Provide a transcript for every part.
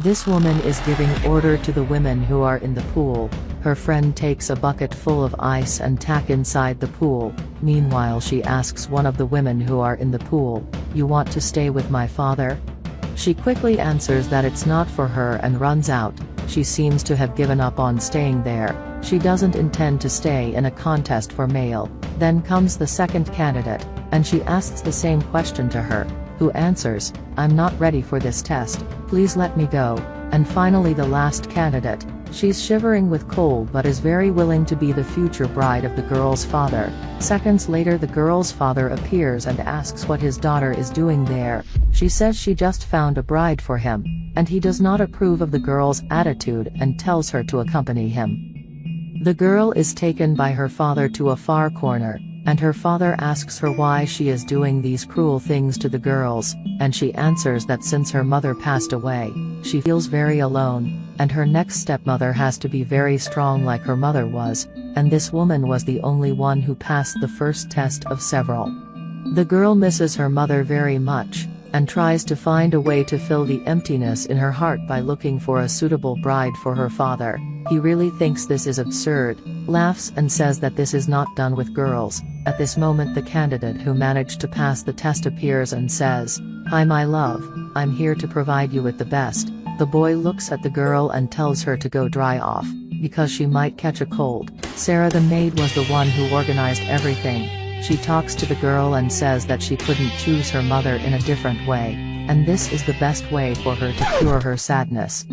This woman is giving order to the women who are in the pool. Her friend takes a bucket full of ice and tack inside the pool. Meanwhile, she asks one of the women who are in the pool, "You want to stay with my father?" She quickly answers that it's not for her and runs out. She seems to have given up on staying there. She doesn't intend to stay in a contest for male. Then comes the second candidate, and she asks the same question to her, who answers, "I'm not ready for this test, please let me go." And finally the last candidate. She's shivering with cold but is very willing to be the future bride of the girl's father. Seconds later the girl's father appears and asks what his daughter is doing there. She says she just found a bride for him, and he does not approve of the girl's attitude and tells her to accompany him. The girl is taken by her father to a far corner, and her father asks her why she is doing these cruel things to the girls, and she answers that since her mother passed away, she feels very alone, and her next stepmother has to be very strong like her mother was, and this woman was the only one who passed the first test of several. The girl misses her mother very much, and tries to find a way to fill the emptiness in her heart by looking for a suitable bride for her father. He really thinks this is absurd, laughs and says that this is not done with girls. At this moment the candidate who managed to pass the test appears and says, "Hi my love, I'm here to provide you with the best." The boy looks at the girl and tells her to go dry off, because she might catch a cold. Sarah the maid was the one who organized everything. She talks to the girl and says that she couldn't choose her mother in a different way, and this is the best way for her to cure her sadness.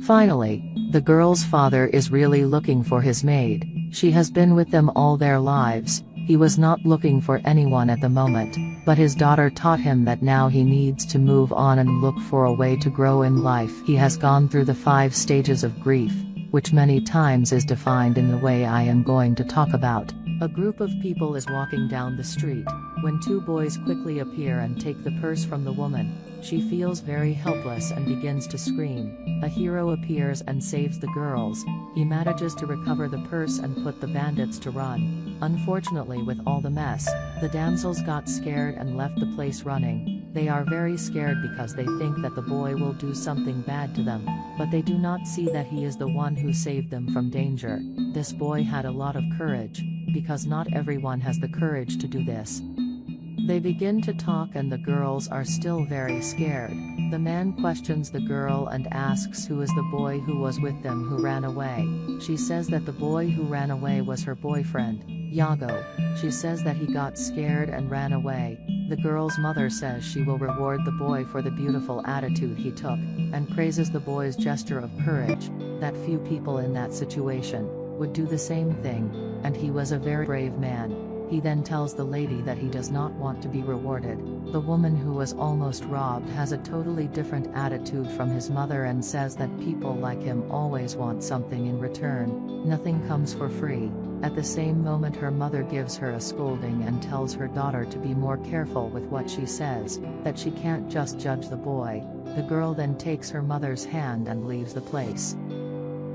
Finally, the girl's father is really looking for his maid. She has been with them all their lives. He was not looking for anyone at the moment, but his daughter taught him that now he needs to move on and look for a way to grow in life. He has gone through the 5 stages of grief, which many times is defined in the way I am going to talk about. A group of people is walking down the street, when 2 boys quickly appear and take the purse from the woman. She feels very helpless and begins to scream. A hero appears and saves the girls. He manages to recover the purse and put the bandits to run. Unfortunately, with all the mess, the damsels got scared and left the place running. They are very scared because they think that the boy will do something bad to them, but they do not see that he is the one who saved them from danger. This boy had a lot of courage, because not everyone has the courage to do this. They begin to talk and the girls are still very scared. The man questions the girl and asks who is the boy who was with them who ran away. She says that the boy who ran away was her boyfriend, Yago. She says that he got scared and ran away. The girl's mother says she will reward the boy for the beautiful attitude he took, and praises the boy's gesture of courage, that few people in that situation would do the same thing, and he was a very brave man. He then tells the lady that he does not want to be rewarded. The woman who was almost robbed has a totally different attitude from his mother and says that people like him always want something in return. Nothing comes for free. At the same moment her mother gives her a scolding and tells her daughter to be more careful with what she says, that she can't just judge the boy. The girl then takes her mother's hand and leaves the place.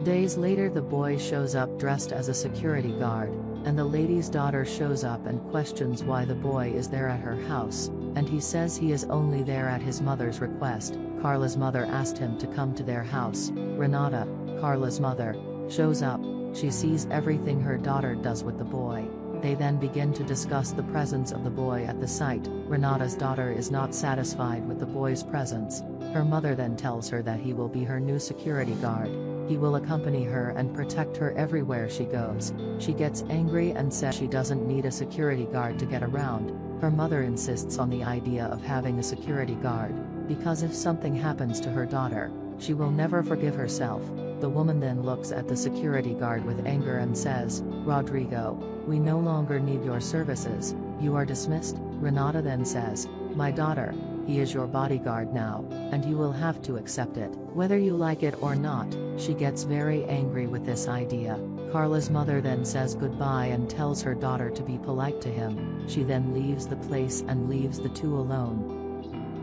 Days later the boy shows up dressed as a security guard, and the lady's daughter shows up and questions why the boy is there at her house, and he says he is only there at his mother's request. Carla's mother asked him to come to their house. Renata, Carla's mother, shows up. She sees everything her daughter does with the boy. They then begin to discuss the presence of the boy at the site. Renata's daughter is not satisfied with the boy's presence. Her mother then tells her that he will be her new security guard. He will accompany her and protect her everywhere she goes. She gets angry and says she doesn't need a security guard to get around. Her mother insists on the idea of having a security guard, because if something happens to her daughter, she will never forgive herself. The woman then looks at the security guard with anger and says, "Rodrigo, we no longer need your services, you are dismissed." Renata then says, "My daughter, he is your bodyguard now, and you will have to accept it, whether you like it or not." She gets very angry with this idea. Carla's mother then says goodbye and tells her daughter to be polite to him. She then leaves the place and leaves the 2 alone.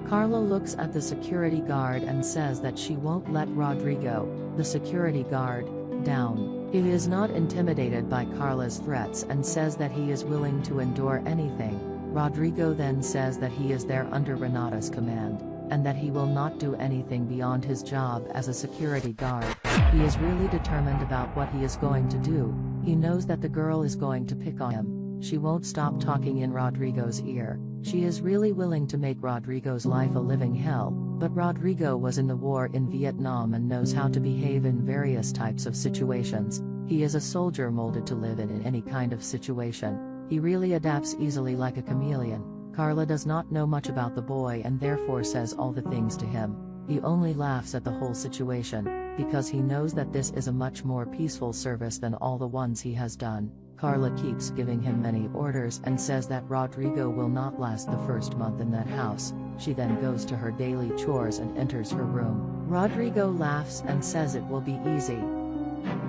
Carla looks at the security guard and says that she won't let Rodrigo, the security guard, down. He is not intimidated by Carla's threats and says that he is willing to endure anything. Rodrigo then says that he is there under Renata's command. and that he will not do anything beyond his job as a security guard. He is really determined about what he is going to do. He knows that the girl is going to pick on him. She won't stop talking in Rodrigo's ear. She is really willing to make Rodrigo's life a living hell, but Rodrigo was in the war in Vietnam and knows how to behave in various types of situations. He is a soldier molded to live in any kind of situation. He really adapts easily like a chameleon. Carla does not know much about the boy and therefore says all the things to him. He only laughs at the whole situation, because he knows that this is a much more peaceful service than all the ones he has done. Carla keeps giving him many orders and says that Rodrigo will not last the first month in that house. She then goes to her daily chores and enters her room. Rodrigo laughs and says it will be easy.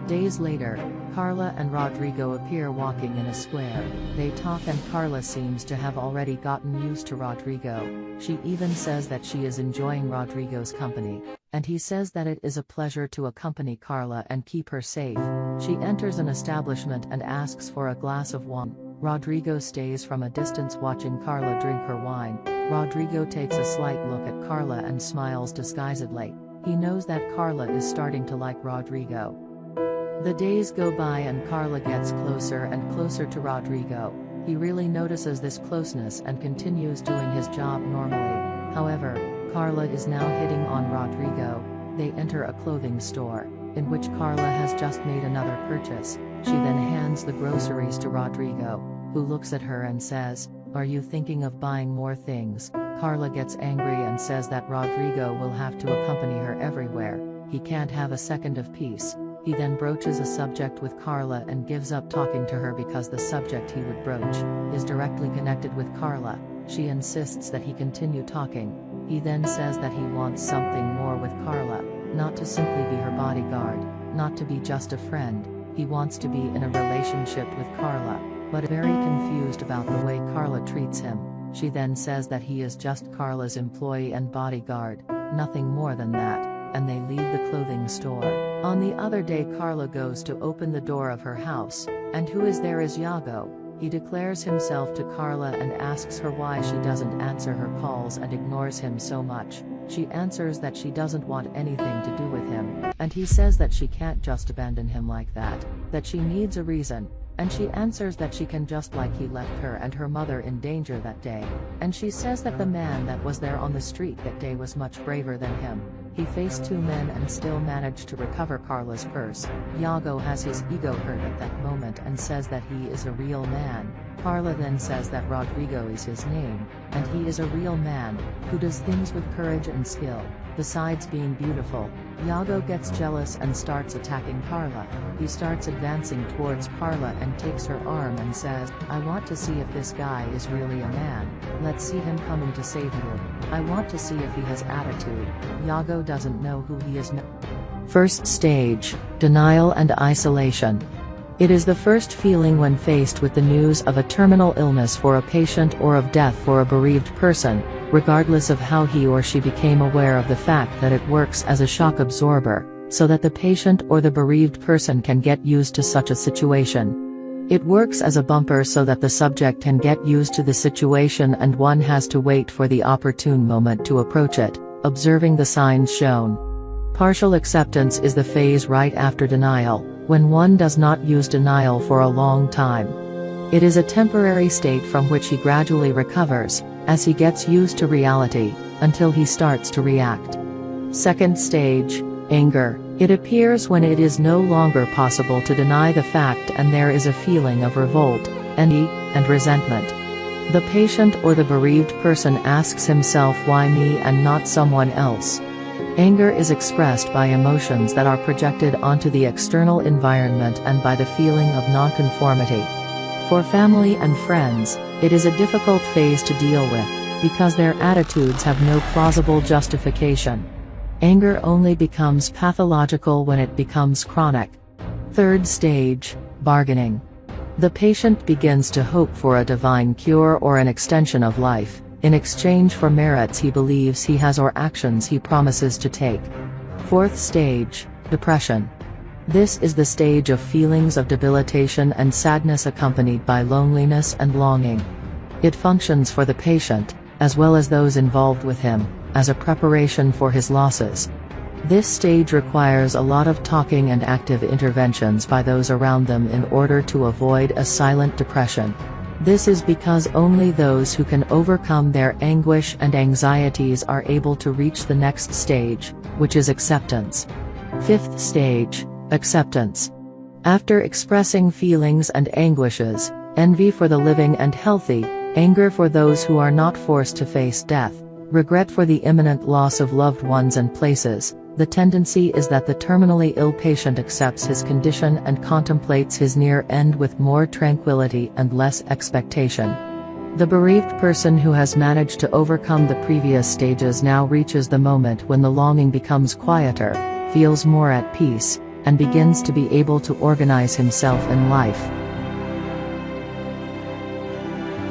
Days later, Carla and Rodrigo appear walking in a square. They talk and Carla seems to have already gotten used to Rodrigo. She even says that she is enjoying Rodrigo's company, and he says that it is a pleasure to accompany Carla and keep her safe. She enters an establishment and asks for a glass of wine. Rodrigo stays from a distance watching Carla drink her wine. Rodrigo takes a slight look at Carla and smiles disguisedly. He knows that Carla is starting to like Rodrigo. The days go by and Carla gets closer and closer to Rodrigo. He really notices this closeness and continues doing his job normally. However, Carla is now hitting on Rodrigo. They enter a clothing store, in which Carla has just made another purchase. She then hands the groceries to Rodrigo, who looks at her and says, "Are you thinking of buying more things?" Carla gets angry and says that Rodrigo will have to accompany her everywhere. He can't have a second of peace. He then broaches a subject with Carla and gives up talking to her because the subject he would broach is directly connected with Carla. She insists that he continue talking. He then says that he wants something more with Carla, not to simply be her bodyguard, not to be just a friend. He wants to be in a relationship with Carla, but very confused about the way Carla treats him. She then says that he is just Carla's employee and bodyguard, nothing more than that, and they leave the clothing store. On the other day, Carla goes to open the door of her house, and who is there is Iago. He declares himself to Carla and asks her why she doesn't answer her calls and ignores him so much. She answers that she doesn't want anything to do with him, and he says that she can't just abandon him like that she needs a reason. And she answers that she can, just like he left her and her mother in danger that day. And she says that the man that was there on the street that day was much braver than him. He faced two men and still managed to recover Carla's purse. Iago has his ego hurt at that moment and says that he is a real man. Carla then says that Rodrigo is his name, and he is a real man, who does things with courage and skill, besides being beautiful. Iago gets jealous and starts attacking Carla. He starts advancing towards Carla and takes her arm and says, "I want to see if this guy is really a man. Let's see him coming to save you. I want to see if he has attitude." Iago doesn't know who he is. First stage, denial and isolation. It is the first feeling when faced with the news of a terminal illness for a patient or of death for a bereaved person, regardless of how he or she became aware of the fact that it works as a shock absorber, so that the patient or the bereaved person can get used to such a situation. It works as a bumper so that the subject can get used to the situation and one has to wait for the opportune moment to approach it, observing the signs shown. Partial acceptance is the phase right after denial, when one does not use denial for a long time. It is a temporary state from which he gradually recovers, as he gets used to reality, until he starts to react. Second stage, anger. It appears when it is no longer possible to deny the fact and there is a feeling of revolt, envy, and resentment. The patient or the bereaved person asks himself, why me and not someone else? Anger is expressed by emotions that are projected onto the external environment and by the feeling of nonconformity. For family and friends, it is a difficult phase to deal with, because their attitudes have no plausible justification. Anger only becomes pathological when it becomes chronic. Third stage, bargaining. The patient begins to hope for a divine cure or an extension of life, in exchange for merits he believes he has or actions he promises to take. Fourth stage, depression. This is the stage of feelings of debilitation and sadness accompanied by loneliness and longing. It functions for the patient, as well as those involved with him, as a preparation for his losses. This stage requires a lot of talking and active interventions by those around them in order to avoid a silent depression. This is because only those who can overcome their anguish and anxieties are able to reach the next stage, which is acceptance. Fifth stage, acceptance. After expressing feelings and anguishes, envy for the living and healthy, anger for those who are not forced to face death, regret for the imminent loss of loved ones and places, the tendency is that the terminally ill patient accepts his condition and contemplates his near end with more tranquility and less expectation. The bereaved person who has managed to overcome the previous stages now reaches the moment when the longing becomes quieter, feels more at peace, and begins to be able to organize himself in life.